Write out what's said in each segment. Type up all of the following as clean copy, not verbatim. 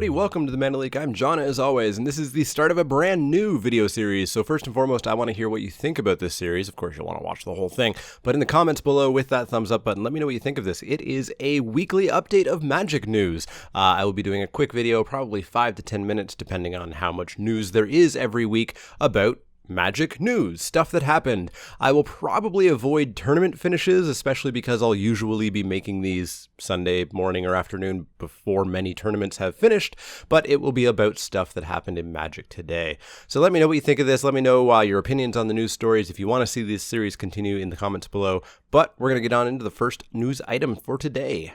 everybody, welcome to the Leek. I'm John as always, and this is the start of a brand new video series. So first and foremost, I want to hear what you think about this series. Of course, you'll want to watch the whole thing, but in the comments below with that thumbs up button, let me know what you think of this. It is a weekly update of Magic news. I will be doing a quick video, probably 5 to 10 minutes, depending on how much news there is every week about Magic news, stuff that happened. I will probably avoid tournament finishes, especially because I'll usually be making these Sunday morning or afternoon before many tournaments have finished, but it will be about stuff that happened in Magic today. So let me know what you think of this. Let me know your opinions on the news stories if you want to see this series continue in the comments below. But we're going to get on into the first news item for today.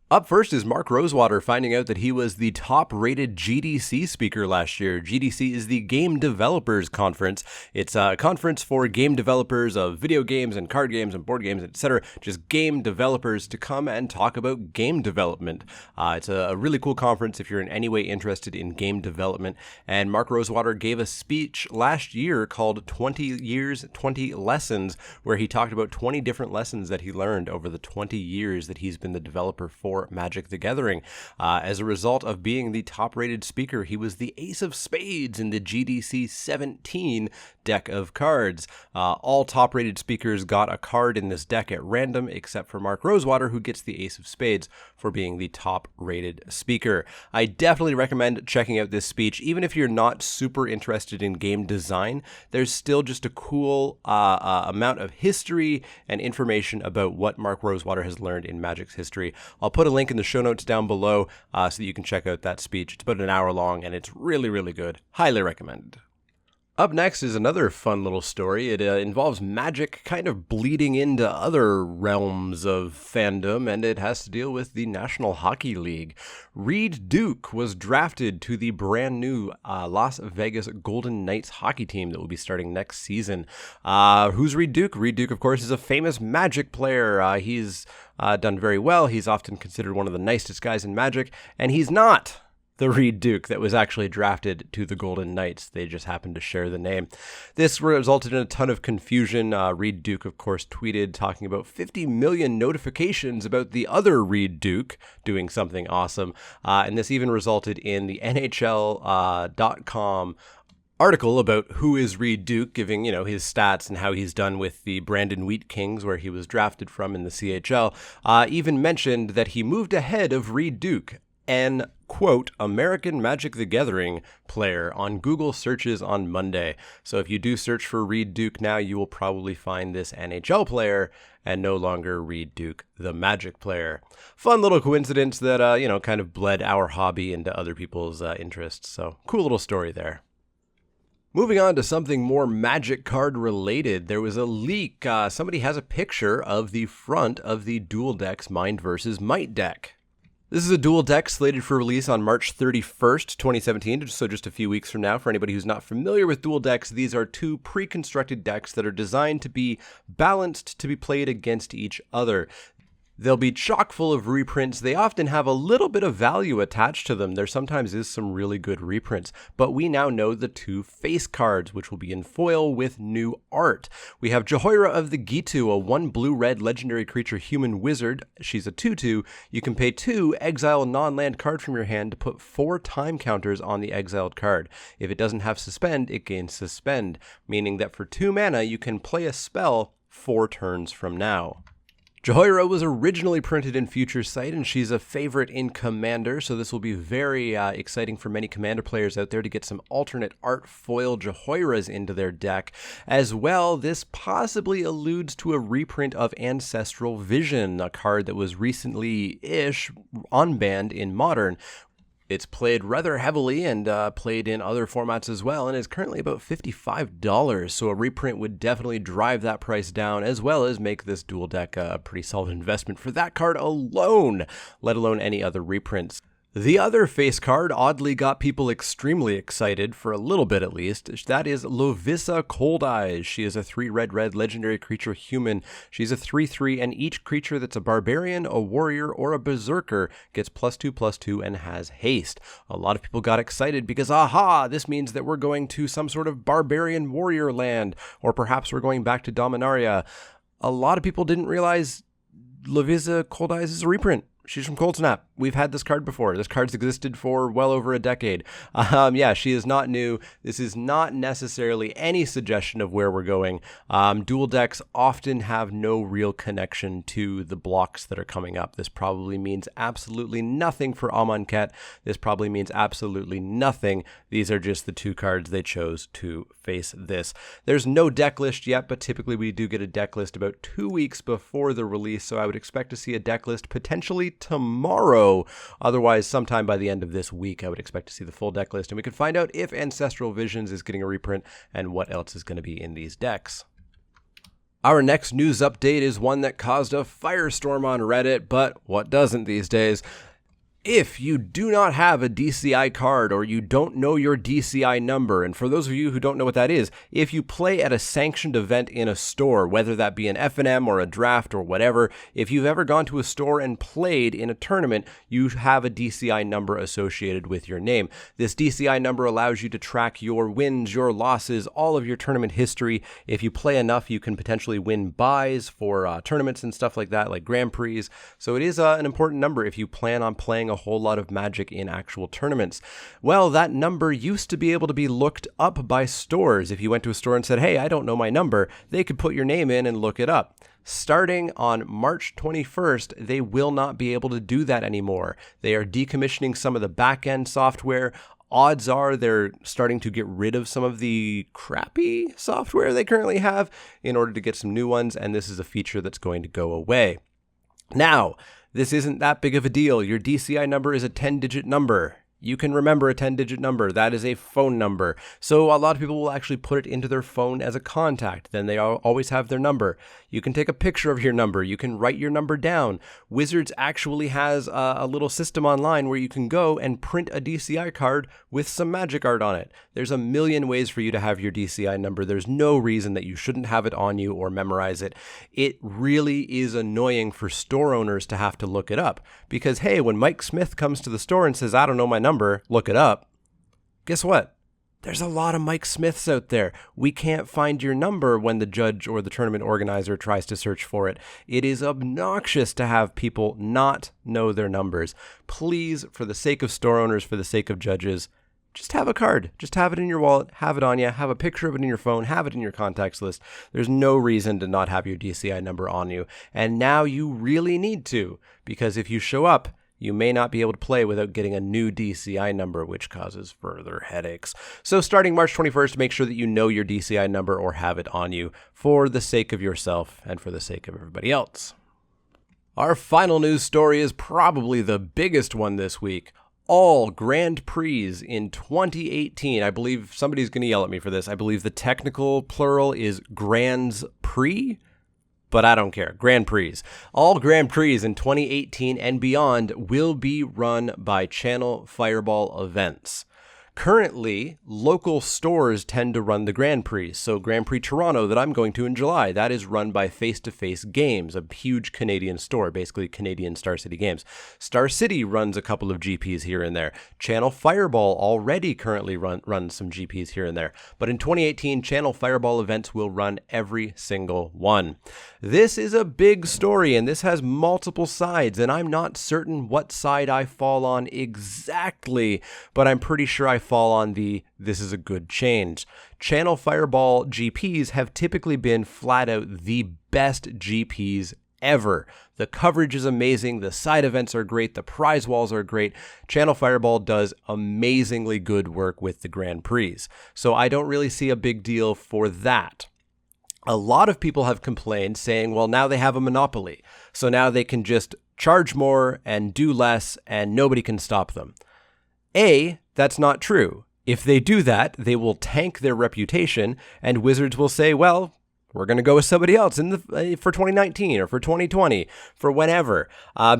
Up first is Mark Rosewater finding out that he was the top-rated GDC speaker last year. GDC is the Game Developers Conference. It's a conference for game developers of video games and card games and board games, etc. Just game developers to come and talk about game development. It's a really cool conference if you're in any way interested in game development. And Mark Rosewater gave a speech last year called 20 Years, 20 Lessons, where he talked about 20 different lessons that he learned over the 20 years that he's been the developer for Magic the Gathering. As a result of being the top-rated speaker, he was the ace of spades in the GDC 17 deck of cards. All top-rated speakers got a card in this deck at random, except for Mark Rosewater, who gets the ace of spades for being the top-rated speaker. I definitely recommend checking out this speech. Even if you're not super interested in game design, there's still just a cool amount of history and information about what Mark Rosewater has learned in Magic's history. I'll put a link in the show notes down below so that you can check out that speech. It's about an hour long and it's really, really good. Highly recommended. Up next is another fun little story. It involves Magic kind of bleeding into other realms of fandom, and it has to deal with the National Hockey League. Reed Duke was drafted to the brand new Las Vegas Golden Knights hockey team that will be starting next season. Who's Reed Duke? Reed Duke, of course, is a famous Magic player. He's done very well. He's often considered one of the nicest guys in Magic, and he's not the Reed Duke that was actually drafted to the Golden Knights. They just happened to share the name. This resulted in a ton of confusion. Reed Duke, of course, tweeted talking about 50 million notifications about the other Reed Duke doing something awesome. And this even resulted in the NHL.com article about who is Reed Duke, giving, his stats and how he's done with the Brandon Wheat Kings, where he was drafted from in the CHL. Even mentioned that he moved ahead of Reed Duke, an, quote, American Magic the Gathering player on Google searches on Monday. So if you do search for Reed Duke now, you will probably find this NHL player and no longer Reed Duke, the Magic player. Fun little coincidence that, kind of bled our hobby into other people's interests. So cool little story there. Moving on to something more Magic card related, there was a leak. Somebody has a picture of the front of the Dual Decks Mind vs. Might deck. This is a dual deck slated for release on March 31st, 2017, so just a few weeks from now. For anybody who's not familiar with dual decks, these are two pre-constructed decks that are designed to be balanced to be played against each other. They'll be chock full of reprints. They often have a little bit of value attached to them. There sometimes is some really good reprints, but we now know the two face cards, which will be in foil with new art. We have Jehoira of the Gitu, a 1 blue-red legendary creature human wizard. She's a 2/2. You can pay 2, exile a non-land card from your hand to put 4 time counters on the exiled card. If it doesn't have suspend, it gains suspend, meaning that for 2 mana, you can play a spell 4 turns from now. Jehoira was originally printed in Future Sight, and she's a favorite in Commander, so this will be very exciting for many Commander players out there to get some alternate art foil Jehoiras into their deck. As well, this possibly alludes to a reprint of Ancestral Vision, a card that was recently-ish unbanned in Modern. It's played rather heavily and played in other formats as well, and is currently about $55, so a reprint would definitely drive that price down, as well as make this dual deck a pretty solid investment for that card alone, let alone any other reprints. The other face card oddly got people extremely excited, for a little bit at least. That is Lovisa Cold Eyes. She is a 3 red legendary creature human. She's a 3/3, and each creature that's a barbarian, a warrior, or a berserker gets +2/+2 and has haste. A lot of people got excited because, aha, this means that we're going to some sort of barbarian warrior land, or perhaps we're going back to Dominaria. A lot of people didn't realize Lovisa Cold Eyes is a reprint. she's from Cold Snap. We've had this card before. This card's existed for well over a decade. Yeah, she is not new. This is not necessarily any suggestion of where we're going. Dual decks often have no real connection to the blocks that are coming up. This probably means absolutely nothing for Amonkhet. This probably means absolutely nothing. These are just the two cards they chose to face this. There's no deck list yet, but typically we do get a deck list about 2 weeks before the release, so I would expect to see a deck list potentially tomorrow. Otherwise, sometime by the end of this week, I would expect to see the full deck list, and we can find out if Ancestral Visions is getting a reprint and what else is going to be in these decks. Our next news update is one that caused a firestorm on Reddit, but what doesn't these days? If you do not have a DCI card or you don't know your DCI number, and for those of you who don't know what that is, if you play at a sanctioned event in a store, whether that be an F&M or a draft or whatever, if you've ever gone to a store and played in a tournament, you have a DCI number associated with your name. This DCI number allows you to track your wins, your losses, all of your tournament history. If you play enough, you can potentially win buys for tournaments and stuff like that, like Grand Prix. So it is an important number if you plan on playing a whole lot of Magic in actual tournaments. Well, that number used to be able to be looked up by stores. If you went to a store and said, hey, I don't know my number, they could put your name in and look it up. Starting on March 21st, they will not be able to do that anymore. They are decommissioning some of the back-end software. Odds are they're starting to get rid of some of the crappy software they currently have in order to get some new ones, and this is a feature that's going to go away. Now, this isn't that big of a deal. Your DCI number is a 10-digit number. You can remember a 10-digit number. That is a phone number. So a lot of people will actually put it into their phone as a contact. Then they always have their number. You can take a picture of your number. You can write your number down. Wizards actually has a little system online where you can go and print a DCI card with some magic art on it. There's a million ways for you to have your DCI number. There's no reason that you shouldn't have it on you or memorize it. It really is annoying for store owners to have to look it up because, hey, when Mike Smith comes to the store and says, I don't know my number, look it up. Guess what? There's a lot of Mike Smiths out there. We can't find your number when the judge or the tournament organizer tries to search for it. It is obnoxious to have people not know their numbers. Please, for the sake of store owners, for the sake of judges, just have a card. Just have it in your wallet, have it on you, have a picture of it in your phone, have it in your contacts list. There's no reason to not have your DCI number on you. And now you really need to, because if you show up, you may not be able to play without getting a new DCI number, which causes further headaches. So starting March 21st, make sure that you know your DCI number or have it on you for the sake of yourself and for the sake of everybody else. Our final news story is probably the biggest one this week. All Grand Prix in 2018. I believe somebody's going to yell at me for this. I believe the technical plural is Grands Prix, but I don't care. Grand Prix. All Grand Prix in 2018 and beyond will be run by Channel Fireball events. Currently, local stores tend to run the Grand Prix. So Grand Prix Toronto that I'm going to in July, that is run by Face to Face Games, a huge Canadian store, basically Canadian Star City Games. Star City runs a couple of GPs here and there. Channel Fireball already currently runs some GPs here and there. But in 2018, Channel Fireball events will run every single one. This is a big story, and this has multiple sides, and I'm not certain what side I fall on exactly, but I'm pretty sure I fall on this is a good change. Channel Fireball GPs have typically been flat out the best GPs ever. The coverage is amazing, the side events are great, the prize walls are great. Channel Fireball does amazingly good work with the Grand Prix. So I don't really see a big deal for that. A lot of people have complained saying, well, now they have a monopoly. So now they can just charge more and do less and nobody can stop them. That's not true. If they do that, they will tank their reputation and Wizards will say, well, we're going to go with somebody else for 2019 or for 2020, for whenever.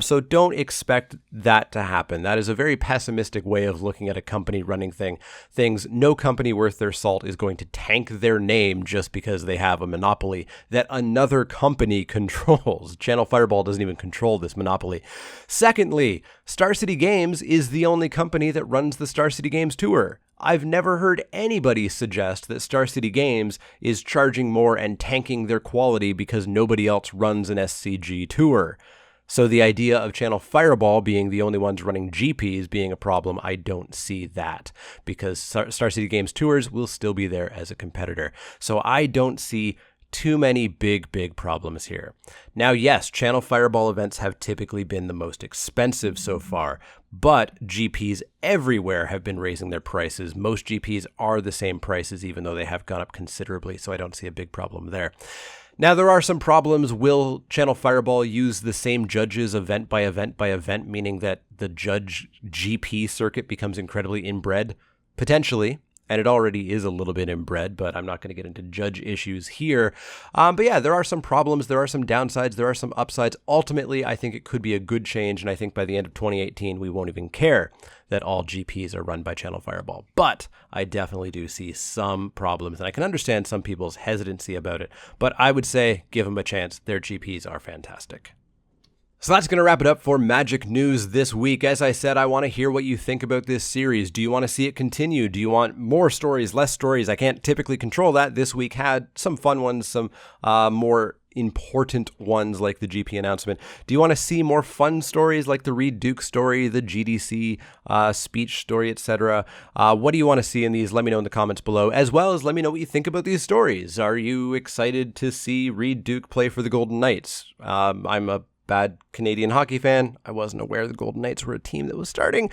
So don't expect that to happen. That is a very pessimistic way of looking at a company running things. No company worth their salt is going to tank their name just because they have a monopoly that another company controls. Channel Fireball doesn't even control this monopoly. Secondly, Star City Games is the only company that runs the Star City Games Tour. I've never heard anybody suggest that Star City Games is charging more and tanking their quality because nobody else runs an SCG tour. So the idea of Channel Fireball being the only ones running GPs being a problem, I don't see that, because Star City Games Tours will still be there as a competitor. So I don't see too many big problems here. Now, yes, Channel Fireball events have typically been the most expensive so far, but GPs everywhere have been raising their prices. Most GPs are the same prices, even though they have gone up considerably, so I don't see a big problem there. Now, there are some problems. Will Channel Fireball use the same judges event by event, meaning that the judge GP circuit becomes incredibly inbred? Potentially. And it already is a little bit inbred, but I'm not going to get into judge issues here. But yeah, there are some problems, there are some downsides, there are some upsides. Ultimately, I think it could be a good change, and I think by the end of 2018, we won't even care that all GPs are run by Channel Fireball. But I definitely do see some problems, and I can understand some people's hesitancy about it. But I would say, give them a chance. Their GPs are fantastic. So that's going to wrap it up for Magic News this week. As I said, I want to hear what you think about this series. Do you want to see it continue? Do you want more stories, less stories? I can't typically control that. This week had some fun ones, some more important ones like the GP announcement. Do you want to see more fun stories like the Reed Duke story, the GDC speech story, etc.? What do you want to see in these? Let me know in the comments below, as well as let me know what you think about these stories. Are you excited to see Reed Duke play for the Golden Knights? I'm a bad Canadian hockey fan. I wasn't aware the Golden Knights were a team that was starting,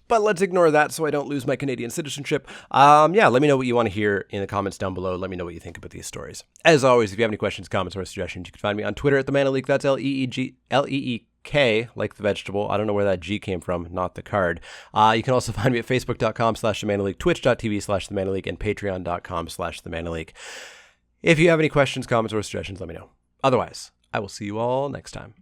but let's ignore that so I don't lose my Canadian citizenship. Yeah, let me know what you want to hear in the comments down below. Let me know what you think about these stories. As always, if you have any questions, comments, or suggestions, you can find me on Twitter at the Man of Leek. That's Leek, like the vegetable. I don't know where that G came from, not the card. You can also find me at facebook.com/themanofleek, twitch.tv/themanofleek, and patreon.com/themanofleek. If you have any questions, comments, or suggestions, let me know. Otherwise, I will see you all next time.